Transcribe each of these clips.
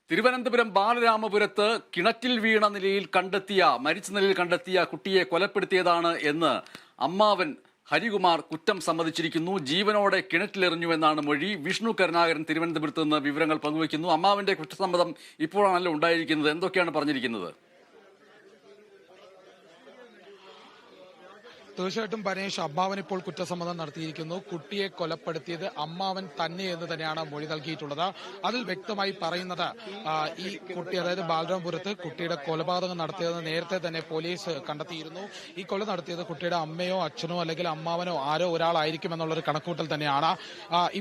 തിരുവനന്തപുരം ബാലരാമപുരത്ത് കിണറ്റിൽ വീണ നിലയിൽ മരിച്ച നിലയിൽ കണ്ടെത്തിയ കുട്ടിയെ കൊലപ്പെടുത്തിയതാണ് എന്ന് അമ്മാവൻ ഹരികുമാർ കുറ്റം സമ്മതിച്ചിരിക്കുന്നു. ജീവനോടെ കിണറ്റിലെറിഞ്ഞുവെന്നാണ് മൊഴി. വിഷ്ണു കരുണാകരൻ തിരുവനന്തപുരത്ത് നിന്ന് വിവരങ്ങൾ പങ്കുവയ്ക്കുന്നു. അമ്മാവന്റെ കുറ്റസമ്മതം ഇപ്പോഴാണല്ലോ ഉണ്ടായിരിക്കുന്നത്. എന്തൊക്കെയാണ് പറഞ്ഞിരിക്കുന്നത്? തീർച്ചയായിട്ടും പനേഷ്, അമ്മാവൻ ഇപ്പോൾ കുറ്റസമ്മതം നടത്തിയിരിക്കുന്നു. കുട്ടിയെ കൊലപ്പെടുത്തിയത് അമ്മാവൻ തന്നെ എന്ന് തന്നെയാണ് മൊഴി നൽകിയിട്ടുള്ളത്. അതിൽ വ്യക്തമായി പറയുന്നത് ഈ കുട്ടി, അതായത് ബാലരാമപുരത്ത് കുട്ടിയുടെ കൊലപാതകം നടത്തിയത് നേരത്തെ തന്നെ പോലീസ് കണ്ടെത്തിയിരുന്നു. ഈ കൊല നടത്തിയത് കുട്ടിയുടെ അമ്മയോ അച്ഛനോ അല്ലെങ്കിൽ അമ്മാവനോ ആരോ ഒരാളായിരിക്കും എന്നുള്ളൊരു കണക്കൂട്ടൽ തന്നെയാണ്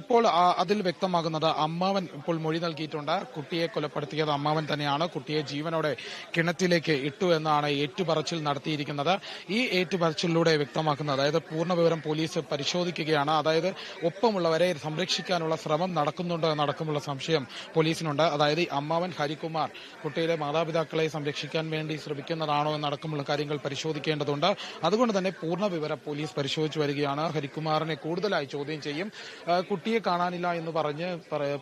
ഇപ്പോൾ അതിൽ വ്യക്തമാകുന്നത്. അമ്മാവൻ ഇപ്പോൾ മൊഴി നൽകിയിട്ടുണ്ട്. കുട്ടിയെ കൊലപ്പെടുത്തിയത് അമ്മാവൻ തന്നെയാണ്. കുട്ടിയെ ജീവനോടെ കിണറ്റിലേക്ക് ഇട്ടു എന്നാണ് ഏറ്റുപറച്ചിൽ നടത്തിയിരിക്കുന്നത്. ഈ ഏറ്റുപറച്ചിലൂടെ വ്യക്തമാക്കുന്നത്, അതായത് പൂർണ്ണ വിവരം പോലീസ് പരിശോധിക്കുകയാണ്. അതായത് ഒപ്പമുള്ളവരെ സംരക്ഷിക്കാനുള്ള ശ്രമം നടക്കുന്നുണ്ടോ എന്നടക്കമുള്ള സംശയം പോലീസിനുണ്ട്. അതായത് അമ്മാവൻ ഹരികുമാർ കുട്ടിയുടെ മാതാപിതാക്കളെ സംരക്ഷിക്കാൻ വേണ്ടി ശ്രമിക്കുന്നതാണോ എന്നടക്കമുള്ള കാര്യങ്ങൾ പരിശോധിക്കേണ്ടതുണ്ട്. അതുകൊണ്ട് തന്നെ പൂർണ്ണ വിവരം പോലീസ് പരിശോധിച്ചു വരികയാണ്. ഹരികുമാറിനെ കൂടുതലായി ചോദ്യം ചെയ്യും. കുട്ടിയെ കാണാനില്ല എന്ന് പറഞ്ഞ്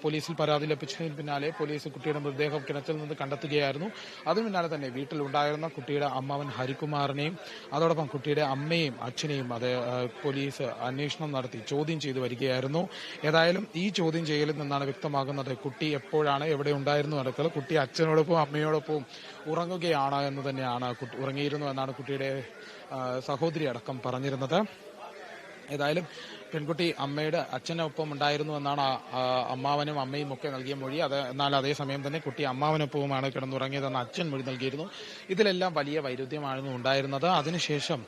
പോലീസിൽ പരാതി ലഭിച്ചതിന് പിന്നാലെ പോലീസ് കുട്ടിയുടെ മൃതദേഹം കിണറ്റിൽ നിന്ന് കണ്ടെത്തുകയായിരുന്നു. അതിന് പിന്നാലെ തന്നെ വീട്ടിലുണ്ടായിരുന്ന കുട്ടിയുടെ അമ്മാവൻ ഹരികുമാറിനെയും അതോടൊപ്പം കുട്ടിയുടെ അമ്മയും അച്ഛനെയും പോലീസ് അന്വേഷണം നടത്തി ചോദ്യം ചെയ്തു വരികയായിരുന്നു. ഏതായാലും ഈ ചോദ്യം ചെയ്യലിൽ നിന്നാണ് വ്യക്തമാകുന്നത് കുട്ടി എപ്പോഴാണ് എവിടെ ഉണ്ടായിരുന്നു നടക്കുന്നത്. കുട്ടി അച്ഛനോടൊപ്പം അമ്മയോടൊപ്പം ഉറങ്ങുകയാണ് എന്ന് തന്നെയാണ്, ഉറങ്ങിയിരുന്നു എന്നാണ് കുട്ടിയുടെ സഹോദരി അടക്കം പറഞ്ഞിരുന്നത്. ഏതായാലും പെൺകുട്ടി അമ്മയുടെ അച്ഛനൊപ്പം ഉണ്ടായിരുന്നു എന്നാണ് അമ്മാവനും അമ്മയും ഒക്കെ നൽകിയ മൊഴി. എന്നാൽ അതേസമയം തന്നെ കുട്ടി അമ്മാവനൊപ്പവുമാണ് കിടന്നുറങ്ങിയതെന്ന് അച്ഛൻ മൊഴി നൽകിയിരുന്നു. ഇതിലെല്ലാം വലിയ വൈരുദ്ധ്യമായിരുന്നു ഉണ്ടായിരുന്നത്. അതിനുശേഷം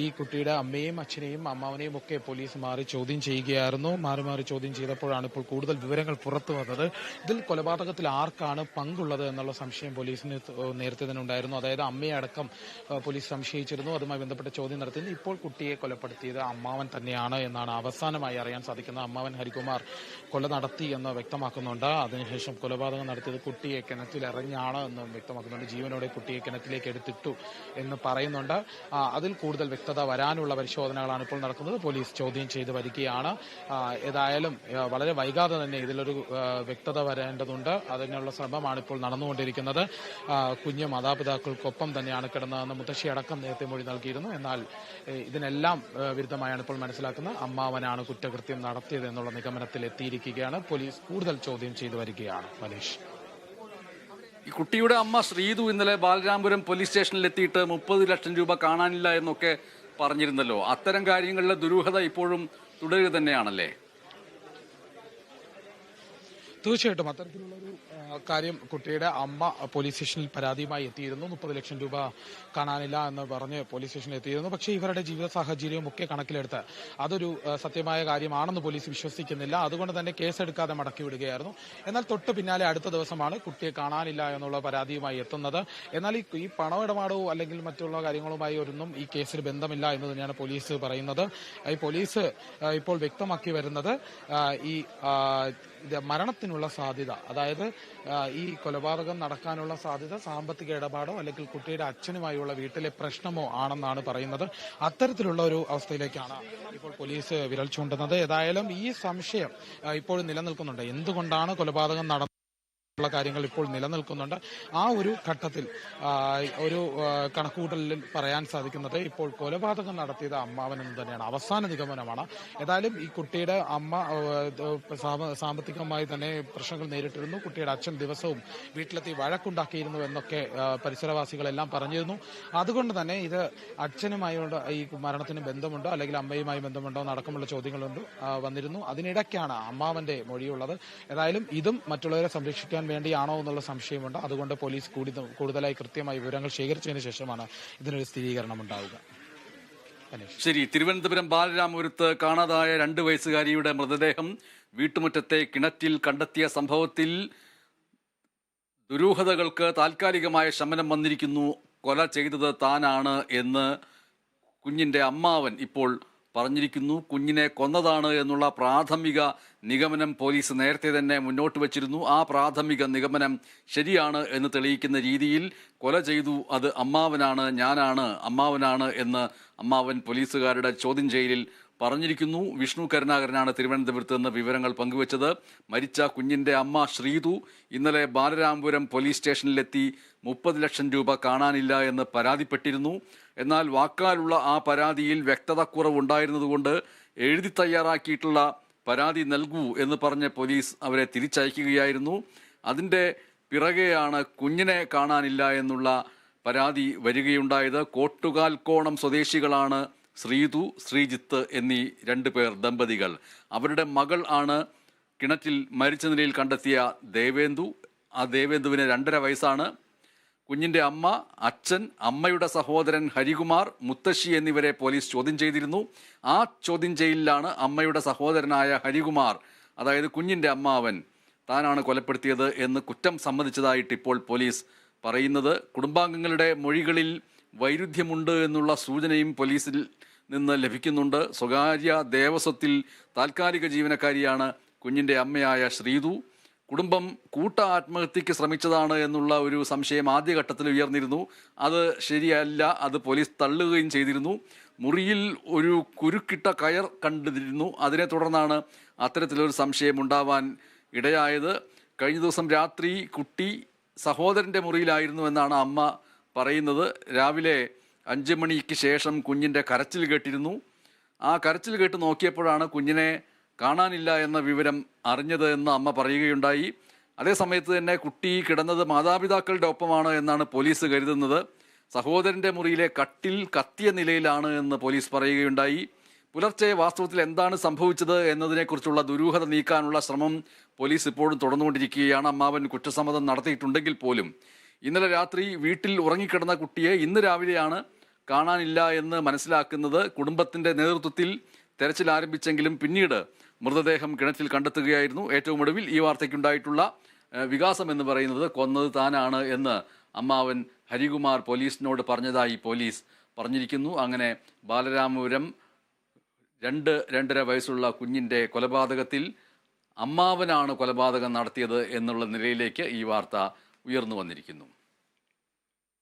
ഈ കുട്ടിയുടെ അമ്മയും അച്ഛനെയും അമ്മാവനെയും ഒക്കെ പോലീസ് മാറി ചോദ്യം ചെയ്യുകയായിരുന്നു. മാറി ചോദ്യം ചെയ്തപ്പോഴാണ് ഇപ്പോൾ കൂടുതൽ വിവരങ്ങൾ പുറത്തു വന്നത്. ഇതിൽ കൊലപാതകത്തിൽ ആർക്കാണ് പങ്കുള്ളത് എന്നുള്ള സംശയം പോലീസിന് നേരത്തെ തന്നെ ഉണ്ടായിരുന്നു. അതായത് അമ്മയെ അടക്കം പോലീസ് സംശയിച്ചിരുന്നു. അതുമായി ബന്ധപ്പെട്ട ചോദ്യം നടത്തുന്നു. ഇപ്പോൾ കുട്ടിയെ കൊലപ്പെടുത്തിയത് അമ്മാവൻ തന്നെയാണ് എന്നാണ് അവസാനമായി അറിയാൻ സാധിക്കുന്നത്. അമ്മാവൻ ഹരികുമാർ കൊല നടത്തി എന്ന് വ്യക്തമാക്കുന്നുണ്ട്. അതിനുശേഷം കൊലപാതകം നടത്തിയത് കുട്ടിയെ കിണറ്റിലെറിഞ്ഞാണ് എന്ന് വ്യക്തമാക്കുന്നുണ്ട്. ജീവനോടെ കുട്ടിയെ കിണറ്റിലേക്ക് എടുത്തിട്ടു എന്ന് പറയുന്നുണ്ട്. അതിൽ കൂടുതൽ വ്യക്തത വരാനുള്ള പരിശോധനകളാണ് ഇപ്പോൾ നടക്കുന്നത്. പോലീസ് ചോദ്യം ചെയ്ത് വരികയാണ്. ഏതായാലും വളരെ വൈകാതെ തന്നെ ഇതിലൊരു വ്യക്തത വരേണ്ടതുണ്ട്. അതിനുള്ള ശ്രമമാണ് ഇപ്പോൾ നടന്നുകൊണ്ടിരിക്കുന്നത്. കുഞ്ഞ് മാതാപിതാക്കൾക്കൊപ്പം തന്നെയാണ് കിടന്നതെന്ന് മുത്തശ്ശി അടക്കം നേരത്തെ മൊഴി നൽകിയിരുന്നു. എന്നാൽ ഇതിനെല്ലാം വിരുദ്ധമായാണ് ഇപ്പോൾ മനസ്സിലാക്കുന്നത്. അമ്മാവനാണ് കുറ്റകൃത്യം നടത്തിയത് എന്നുള്ള നിഗമനത്തിൽ എത്തിയിരിക്കുകയാണ്. പോലീസ് കൂടുതൽ ചോദ്യം ചെയ്തു വരികയാണ്. മനീഷ്, ഈ കുട്ടിയുടെ അമ്മ ശ്രീതു ഇന്നലെ ബാലരാമപുരം പോലീസ് സ്റ്റേഷനിൽ എത്തിയിട്ട് 30 ലക്ഷം രൂപ കാണാനില്ല എന്നൊക്കെ പറഞ്ഞിരുന്നല്ലോ. അത്തരം കാര്യങ്ങളിലെ ദുരൂഹത ഇപ്പോഴും തുടരുക തന്നെയാണല്ലേ? തീർച്ചയായിട്ടും അത്തരത്തിലുള്ളൊരു കാര്യം കുട്ടിയുടെ അമ്മ പോലീസ് സ്റ്റേഷനിൽ പരാതിയുമായി എത്തിയിരുന്നു. 30 ലക്ഷം രൂപ കാണാനില്ല എന്ന് പറഞ്ഞ് പോലീസ് സ്റ്റേഷനിൽ എത്തിയിരുന്നു. പക്ഷേ ഇവരുടെ ജീവിത സാഹചര്യവും ഒക്കെ കണക്കിലെടുത്ത് അതൊരു സത്യമായ കാര്യമാണെന്ന് പോലീസ് വിശ്വസിക്കുന്നില്ല. അതുകൊണ്ട് തന്നെ കേസെടുക്കാതെ മടക്കി വിടുകയായിരുന്നു. എന്നാൽ തൊട്ട് പിന്നാലെ അടുത്ത ദിവസമാണ് കുട്ടിയെ കാണാനില്ല എന്നുള്ള പരാതിയുമായി എത്തുന്നത്. എന്നാൽ ഈ പണമിടപാടോ അല്ലെങ്കിൽ മറ്റുള്ള കാര്യങ്ങളുമായി ഒന്നും ഈ കേസിൽ ബന്ധമില്ല എന്ന് തന്നെയാണ് പോലീസ് പറയുന്നത്. ഈ പോലീസ് ഇപ്പോൾ വ്യക്തമാക്കി വരുന്നത് ഈ മരണത്തിനുള്ള സാധ്യത, അതായത് ഈ കൊലപാതകം നടക്കാനുള്ള സാധ്യത സാമ്പത്തിക ഇടപാടോ അല്ലെങ്കിൽ കുട്ടിയുടെ അച്ഛനുമായുള്ള വീട്ടിലെ പ്രശ്നമോ ആണെന്നാണ് പറയുന്നത്. അത്തരത്തിലുള്ള ഒരു അവസ്ഥയിലേക്കാണ് ഇപ്പോൾ പോലീസ് വിരൽ ചൂണ്ടുന്നത്. ഏതായാലും ഈ സംശയം ഇപ്പോഴും നിലനിൽക്കുന്നുണ്ട്. എന്തുകൊണ്ടാണ് കൊലപാതകം നടന്നത് ഉള്ള കാര്യങ്ങൾ ഇപ്പോൾ നിലനിൽക്കുന്നുണ്ട്. ആ ഒരു ഘട്ടത്തിൽ ഒരു കണക്കുകൂട്ടലിൽ പറയാൻ സാധിക്കുന്നത് ഇപ്പോൾ കൊലപാതകം നടത്തിയത് അമ്മാവൻ എന്ന് തന്നെയാണ്. അവസാന നിഗമനമാണ്. ഏതായാലും ഈ കുട്ടിയുടെ അമ്മ സാമ്പത്തികമായി തന്നെ പ്രശ്നങ്ങൾ നേരിട്ടിരുന്നു. കുട്ടിയുടെ അച്ഛൻ ദിവസവും വീട്ടിലെത്തി വഴക്കുണ്ടാക്കിയിരുന്നു എന്നൊക്കെ പരിസരവാസികളെല്ലാം പറഞ്ഞിരുന്നു. അതുകൊണ്ട് തന്നെ ഇത് അച്ഛനുമായുള്ള ഈ മരണത്തിന് ബന്ധമുണ്ടോ അല്ലെങ്കിൽ അമ്മയുമായി ബന്ധമുണ്ടോ എന്നടക്കമുള്ള ചോദ്യങ്ങളുണ്ട് വന്നിരുന്നു. അതിനിടയ്ക്കാണ് അമ്മാവന്റെ മൊഴിയുള്ളത്. ഏതായാലും ഇതും മറ്റുള്ളവരെ സംരക്ഷിക്കാൻ വേണ്ടിയാണോ എന്നുള്ള സംശയമുണ്ട്. അതുകൊണ്ട് പോലീസ് കൂടുതലായി കൃത്യമായി വിവരങ്ങൾ ശേഖരിച്ചതിന് ശേഷമാണ് ഇതിനൊരു സ്ഥിരീകരണം ഉണ്ടാവുക. ശരി, തിരുവനന്തപുരം ബാലരാമപുരത്ത് കാണാതായ 2 വയസ്സുകാരിയുടെ മൃതദേഹം വീട്ടുമുറ്റത്തെ കിണറ്റിൽ കണ്ടെത്തിയ സംഭവത്തിൽ ദുരൂഹതകൾക്ക് താൽക്കാലികമായ ശമനം വന്നിരിക്കുന്നു. കൊല ചെയ്തത് താനാണ് എന്ന് കുഞ്ഞിന്റെ അമ്മാവൻ ഇപ്പോൾ പറഞ്ഞിരിക്കുന്നു. കുഞ്ഞിനെ കൊന്നതാണ് എന്നുള്ള പ്രാഥമിക നിഗമനം പോലീസ് നേരത്തെ തന്നെ മുന്നോട്ട് വച്ചിരുന്നു. ആ പ്രാഥമിക നിഗമനം ശരിയാണ് എന്ന് തെളിയിക്കുന്ന രീതിയിൽ കൊല ചെയ്തു അത് അമ്മാവനാണ്, ഞാനാണ്, അമ്മാവനാണ് എന്ന് അമ്മാവൻ പോലീസുകാരുടെ ചോദ്യം ചെയ്യലിൽ പറഞ്ഞിരിക്കുന്നു. വിഷ്ണു കരുണാകരനാണ് തിരുവനന്തപുരത്ത് നിന്ന് വിവരങ്ങൾ പങ്കുവച്ചത്. മരിച്ച കുഞ്ഞിന്റെ അമ്മ ശ്രീതു ഇന്നലെ ബാലരാമപുരം പോലീസ് സ്റ്റേഷനിലെത്തി 30 ലക്ഷം രൂപ കാണാനില്ല എന്ന് പരാതിപ്പെട്ടിരുന്നു. എന്നാൽ വാക്കാലുള്ള ആ പരാതിയിൽ വ്യക്തതക്കുറവുണ്ടായിരുന്നതുകൊണ്ട് എഴുതി തയ്യാറാക്കിയിട്ടുള്ള പരാതി നൽകൂ എന്ന് പറഞ്ഞ് പോലീസ് അവരെ തിരിച്ചയക്കുകയായിരുന്നു. അതിൻ്റെ പിറകെയാണ് കുഞ്ഞിനെ കാണാനില്ല എന്നുള്ള പരാതി വരികയുണ്ടായത്. കോട്ടുകാൽക്കോണം സ്വദേശികളാണ് ശ്രീതു, ശ്രീജിത്ത് എന്നീ 2 പേർ ദമ്പതികൾ. അവരുടെ മകൾ ആണ് കിണറ്റിൽ മരിച്ച നിലയിൽ കണ്ടെത്തിയ ദേവേന്ദു. ആ ദേവേന്ദുവിന് 2.5 വയസ്സാണ്. കുഞ്ഞിന്റെ അമ്മ, അച്ഛൻ, അമ്മയുടെ സഹോദരൻ ഹരികുമാർ, മുത്തശ്ശി എന്നിവരെ പോലീസ് ചോദ്യം ചെയ്തിരുന്നു. ആ ചോദ്യം ചെയ്യലിലാണ് അമ്മയുടെ സഹോദരനായ ഹരികുമാർ, അതായത് കുഞ്ഞിന്റെ അമ്മാവൻ, താനാണ് കൊലപ്പെടുത്തിയത് എന്ന് കുറ്റം സമ്മതിച്ചതായിട്ട് ഇപ്പോൾ പോലീസ് പറയുന്നത്. കുടുംബാംഗങ്ങളുടെ മൊഴികളിൽ വൈരുദ്ധ്യമുണ്ട് എന്നുള്ള സൂചനയും പോലീസിൽ നിന്ന് ലഭിക്കുന്നുണ്ട്. സ്വകാര്യ ദേവസ്വത്തിൽ താൽക്കാലിക ജീവനക്കാരിയാണ് കുഞ്ഞിന്റെ അമ്മയായ ശ്രീതു. കുടുംബം ആത്മഹത്യക്ക് ശ്രമിച്ചതാണ് എന്നുള്ള ഒരു സംശയം ആദ്യഘട്ടത്തിൽ ഉയർന്നിരുന്നു. അത് ശരിയല്ല, അത് പോലീസ് തള്ളുകയും ചെയ്തിരുന്നു. മുറിയിൽ ഒരു കുരുക്കിട്ട കയർ കണ്ടിരുന്നു. അതിനെ തുടർന്നാണ് അത്തരത്തിലൊരു സംശയം ഉണ്ടാവാൻ ഇടയായത്. കഴിഞ്ഞ ദിവസം രാത്രി കുട്ടി സഹോദരൻ്റെ മുറിയിലായിരുന്നു എന്നാണ് അമ്മ പറയുന്നത്. രാവിലെ 5 മണിക്ക് ശേഷം കുഞ്ഞിൻ്റെ കരച്ചിൽ കേട്ടിരുന്നു. ആ കരച്ചിൽ കേട്ട് നോക്കിയപ്പോഴാണ് കുഞ്ഞിനെ കാണാനില്ല എന്ന വിവരം അറിഞ്ഞത് എന്ന് അമ്മ പറയുകയുണ്ടായി. അതേസമയത്ത് തന്നെ കുട്ടി കിടന്നത് മാതാപിതാക്കളുടെ ഒപ്പമാണ് എന്നാണ് പോലീസ് കരുതുന്നത്. സഹോദരൻ്റെ മുറിയിലെ കട്ടിൽ കത്തിയ നിലയിലാണ് എന്ന് പോലീസ് പറയുകയുണ്ടായി. പുലർച്ചെ വാസ്തവത്തിൽ എന്താണ് സംഭവിച്ചത് എന്നതിനെക്കുറിച്ചുള്ള ദുരൂഹത നീക്കാനുള്ള ശ്രമം പോലീസ് ഇപ്പോഴും തുടർന്നുകൊണ്ടിരിക്കുകയാണ്. അമ്മാവൻ കുറ്റസമ്മതം നടത്തിയിട്ടുണ്ടെങ്കിൽ പോലും ഇന്നലെ രാത്രി വീട്ടിൽ ഉറങ്ങിക്കിടന്ന കുട്ടിയെ ഇന്ന് രാവിലെയാണ് കാണാനില്ല എന്ന് മനസ്സിലാക്കുന്നത്. കുടുംബത്തിന്റെ നേതൃത്വത്തിൽ തെരച്ചിൽ ആരംഭിച്ചെങ്കിലും പിന്നീട് മൃതദേഹം കിണറ്റിൽ കണ്ടെത്തുകയായിരുന്നു. ഏറ്റവും ഒടുവിൽ ഈ വാർത്തയ്ക്കുണ്ടായിട്ടുള്ള വികാസം എന്ന് പറയുന്നത് കൊന്നത് താനാണ് എന്ന് അമ്മാവൻ ഹരികുമാർ പോലീസിനോട് പറഞ്ഞതായി പോലീസ് പറഞ്ഞിരിക്കുന്നു. അങ്ങനെ ബാലരാമപുരം 2-2.5 വയസ്സുള്ള കുഞ്ഞിൻ്റെ കൊലപാതകത്തിൽ അമ്മാവനാണ് കൊലപാതകം നടത്തിയത് എന്നുള്ള നിലയിലേക്ക് ഈ വാർത്ത ഉയർന്നു വന്നിരിക്കുന്നു.